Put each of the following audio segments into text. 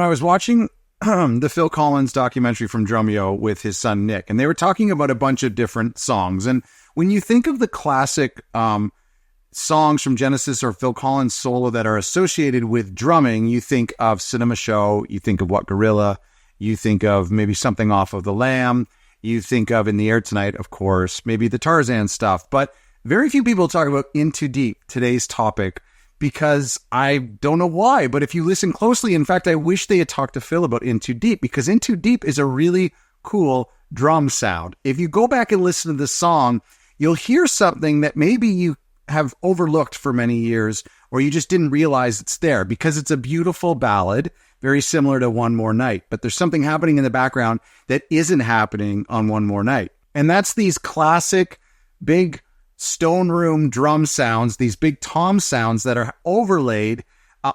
I was watching the Phil Collins documentary from Drumeo with his son Nick, and they were talking about a bunch of different songs. And when you think of the classic songs from Genesis or Phil Collins solo that are associated with drumming, you think of Cinema Show, you think of What Gorilla, you think of maybe something off of The Lamb, you think of In the Air Tonight, of course, maybe the Tarzan stuff. But very few people talk about In Too Deep, today's topic, because I don't know why, but if you listen closely, in fact, I wish they had talked to Phil about In Too Deep, because In Too Deep is a really cool drum sound. If you go back and listen to the song, you'll hear something that maybe you have overlooked for many years, or you just didn't realize it's there, because it's a beautiful ballad, very similar to One More Night, but there's something happening in the background that isn't happening on One More Night. And that's these classic big stone room drum sounds, these big tom sounds that are overlaid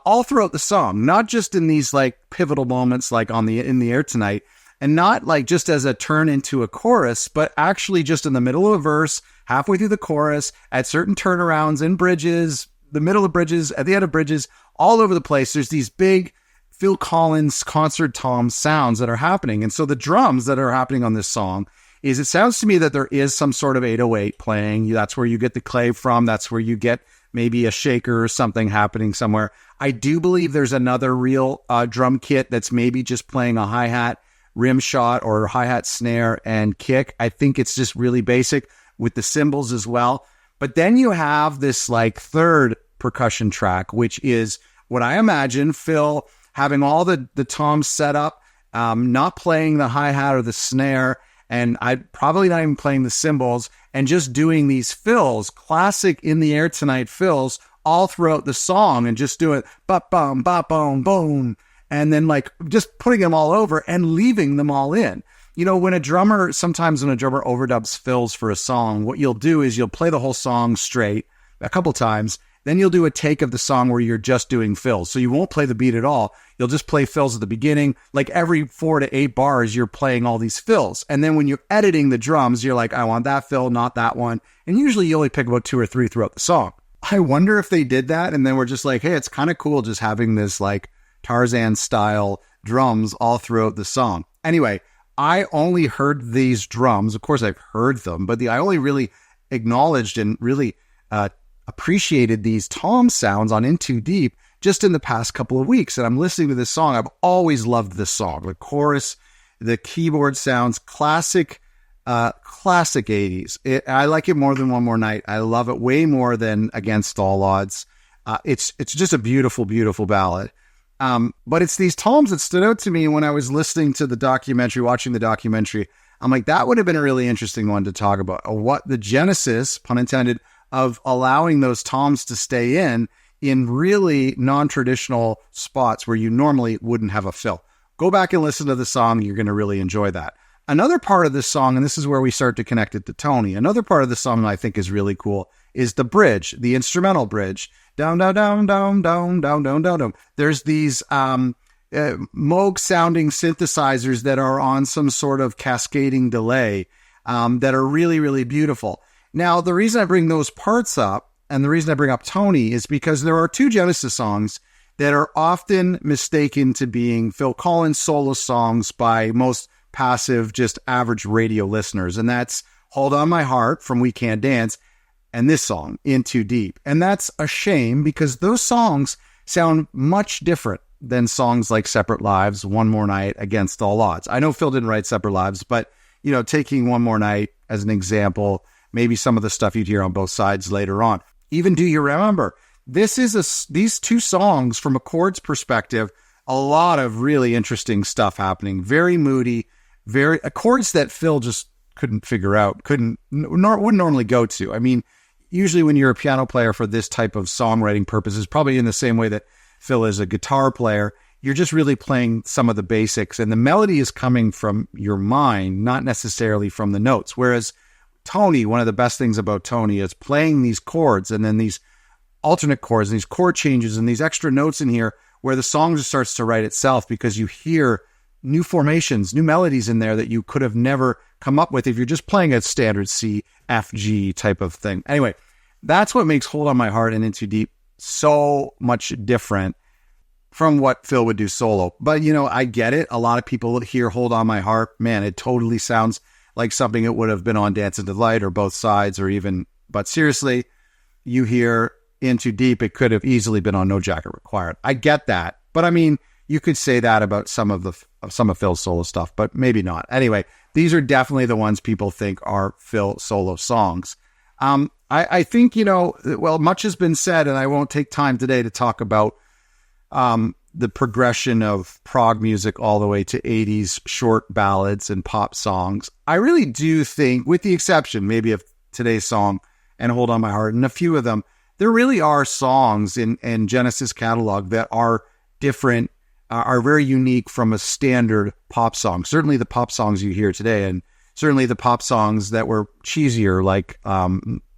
all throughout the song, not just in these like pivotal moments like In the Air Tonight, and not like just as a turn into a chorus, but actually just in the middle of a verse, halfway through the chorus, at certain turnarounds, in bridges, the middle of bridges, at the end of bridges, all over the place. There's these big Phil Collins concert tom sounds that are happening. And so the drums that are happening on this song is, it sounds to me that there is some sort of 808 playing. That's where you get the clave from. That's where you get maybe a shaker or something happening somewhere. I do believe there's another real drum kit that's maybe just playing a hi-hat rim shot or hi-hat snare and kick. I think it's just really basic with the cymbals as well. But then you have this like third percussion track, which is what I imagine Phil having all the toms set up, not playing the hi-hat or the snare, and I'd probably not even playing the cymbals, and just doing these fills, classic In the Air Tonight fills, all throughout the song, and just doing ba-bum, ba-bum, boom, and then like just putting them all over and leaving them all in. Sometimes when a drummer overdubs fills for a song, what you'll do is you'll play the whole song straight a couple times, then you'll do a take of the song where you're just doing fills. So you won't play the beat at all. You'll just play fills at the beginning. Like every 4 to 8 bars, you're playing all these fills. And then when you're editing the drums, you're like, I want that fill, not that one. And usually you only pick about 2 or 3 throughout the song. I wonder if they did that and then we're just like, hey, it's kind of cool just having this like Tarzan style drums all throughout the song. Anyway, I only heard these drums. Of course, I've heard them, but I only really acknowledged and really appreciated these tom sounds on In Too Deep just in the past couple of weeks. And I'm listening to this song. I've always loved this song. The chorus, the keyboard sounds, classic 80s. I like it more than One More Night. I love it way more than Against All Odds. It's just a beautiful, beautiful ballad. But it's these toms that stood out to me when I was listening to the documentary, watching the documentary. I'm like, that would have been a really interesting one to talk about. What the genesis, pun intended, of allowing those toms to stay in really non-traditional spots where you normally wouldn't have a fill. Go back and listen to the song. You're going to really enjoy that. Another part of this song, and this is where we start to connect it to Tony, another part of the song I think is really cool is the bridge, the instrumental bridge. Down, down, down, down, down, down, down, down, down. There's these Moog sounding synthesizers that are on some sort of cascading delay that are really, really beautiful. Now, the reason I bring those parts up and the reason I bring up Tony is because there are 2 Genesis songs that are often mistaken to being Phil Collins solo songs by most passive, just average radio listeners. And that's Hold On My Heart from We Can't Dance and this song, In Too Deep. And that's a shame because those songs sound much different than songs like Separate Lives, One More Night, Against All Odds. I know Phil didn't write Separate Lives, but, taking One More Night as an example, maybe some of the stuff you'd hear on both sides later on. Even Do You Remember? These 2 songs from a chords perspective, a lot of really interesting stuff happening. Very moody, chords that Phil just couldn't figure out, wouldn't normally go to. I mean, usually when you're a piano player for this type of songwriting purposes, probably in the same way that Phil is a guitar player, you're just really playing some of the basics and the melody is coming from your mind, not necessarily from the notes. Whereas Tony, one of the best things about Tony is playing these chords and then these alternate chords and these chord changes and these extra notes in here where the song just starts to write itself because you hear new formations, new melodies in there that you could have never come up with if you're just playing a standard C, F, G type of thing. Anyway, that's what makes Hold On My Heart and In Too Deep so much different from what Phil would do solo. But, I get it. A lot of people hear Hold On My Heart. Man, it totally sounds like something that would have been on Dance Into the Light or Both Sides or even, but seriously, you hear In Too Deep, it could have easily been on No Jacket Required. I get that. But I mean, you could say that about some of Phil's solo stuff, but maybe not. Anyway, these are definitely the ones people think are Phil solo songs. I think, much has been said, and I won't take time today to talk about the progression of prog music all the way to 80s short ballads and pop songs. I really do think, with the exception maybe of today's song and Hold On My Heart and a few of them, there really are songs in Genesis catalog that are different, are very unique from a standard pop song. Certainly the pop songs you hear today, and certainly the pop songs that were cheesier, like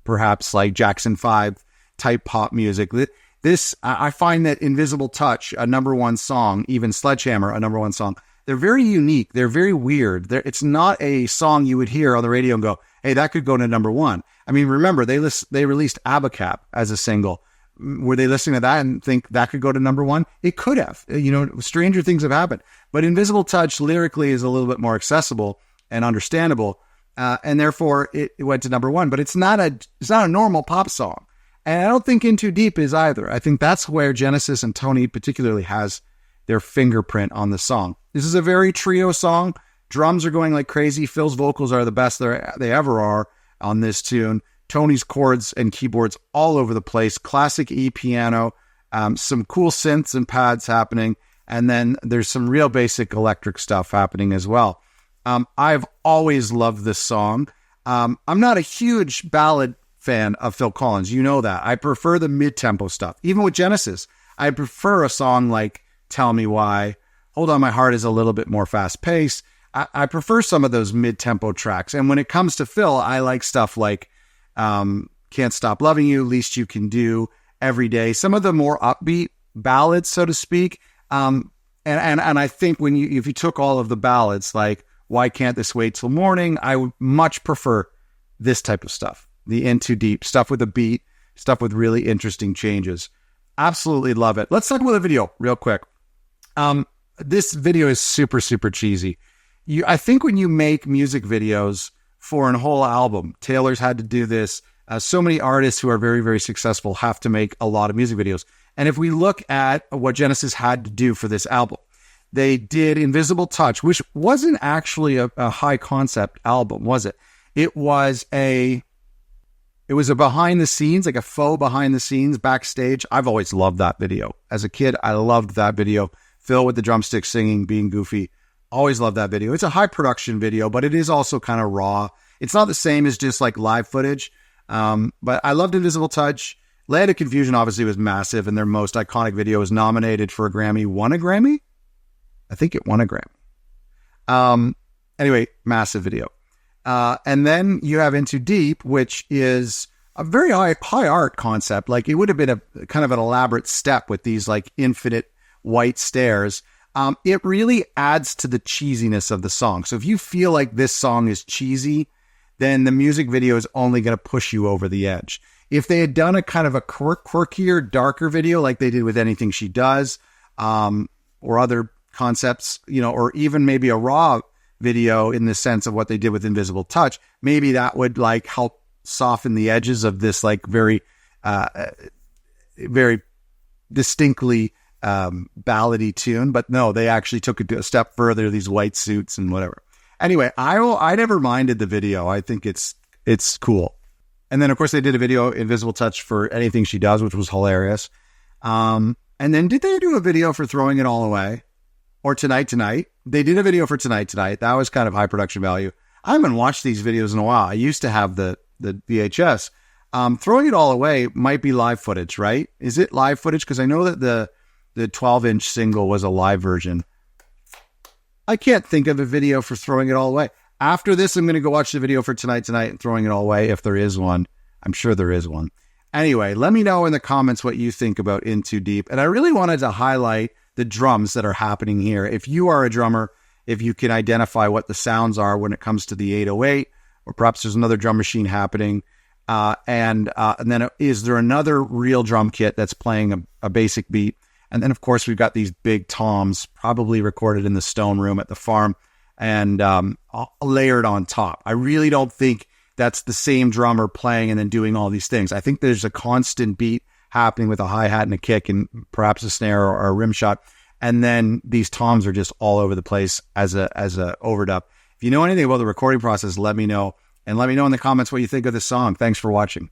perhaps like Jackson 5 type pop music. I find that Invisible Touch, a number one song, even Sledgehammer, a number one song, they're very unique. They're very weird. It's not a song you would hear on the radio and go, hey, that could go to number one. I mean, remember, they released Abacab as a single. Were they listening to that and think that could go to number one? It could have. Stranger things have happened. But Invisible Touch lyrically is a little bit more accessible and understandable, and therefore it went to number one. But it's not a normal pop song. And I don't think In Too Deep is either. I think that's where Genesis and Tony particularly has their fingerprint on the song. This is a very trio song. Drums are going like crazy. Phil's vocals are the best they ever are on this tune. Tony's chords and keyboards all over the place. Classic E-piano. Some cool synths and pads happening. And then there's some real basic electric stuff happening as well. I've always loved this song. I'm not a huge ballad fan of Phil Collins. You know that. I prefer the mid-tempo stuff. Even with Genesis, I prefer a song like Tell Me Why. Hold On My Heart is a little bit more fast-paced. I prefer some of those mid-tempo tracks. And when it comes to Phil, I like stuff like Can't Stop Loving You, Least You Can Do, Every Day. Some of the more upbeat ballads, so to speak. And I think if you took all of the ballads, like Why Can't This Wait Till Morning, I would much prefer this type of stuff. The In Too Deep, stuff with a beat, stuff with really interesting changes. Absolutely love it. Let's talk about the video real quick. This video is super, super cheesy. I think when you make music videos for a whole album, Taylor's had to do this. So many artists who are very, very successful have to make a lot of music videos. And if we look at what Genesis had to do for this album, they did Invisible Touch, which wasn't actually a high concept album, was it? It was a behind the scenes, like a faux behind the scenes backstage. I've always loved that video. As a kid, I loved that video. Phil with the drumsticks singing, being goofy. Always loved that video. It's a high production video, but it is also kind of raw. It's not the same as just like live footage. But I loved Invisible Touch. Land of Confusion obviously was massive, and their most iconic video was nominated for a Grammy. Won a Grammy? I think it won a Grammy. Anyway, massive video. And then you have In Too Deep, which is a very high art concept. Like it would have been a kind of an elaborate step with these like infinite white stairs. It really adds to the cheesiness of the song. So if you feel like this song is cheesy, then the music video is only going to push you over the edge. If they had done a kind of a quirkier, darker video like they did with Anything She Does, or other concepts, or even maybe a raw video in the sense of what they did with Invisible Touch, maybe that would like help soften the edges of this like very, very distinctly ballady tune. But no, they actually took it a step further, these white suits and whatever. Anyway, I never minded the video. I think it's cool. And then of course they did a video, Invisible Touch, for Anything She Does, which was hilarious. And then did they do a video for Throwing It All Away? Or Tonight? They did a video for Tonight. That was kind of high production value. I haven't watched these videos in a while. I used to have the VHS. Throwing It All Away might be live footage, right? Is it live footage? Because I know that the 12-inch single was a live version. I can't think of a video for Throwing It All Away. After this, I'm going to go watch the video for Tonight and Throwing It All Away, if there is one. I'm sure there is one. Anyway, let me know in the comments what you think about In Too Deep. And I really wanted to highlight the drums that are happening here. If you are a drummer, if you can identify what the sounds are when it comes to the 808, or perhaps there's another drum machine happening, and then is there another real drum kit that's playing a basic beat? And then, of course, we've got these big toms, probably recorded in the stone room at the farm, and layered on top. I really don't think that's the same drummer playing and then doing all these things. I think there's a constant beat happening with a hi-hat and a kick and perhaps a snare or a rim shot. And then these toms are just all over the place as a overdub. If you know anything about the recording process, let me know. And let me know in the comments what you think of this song. Thanks for watching.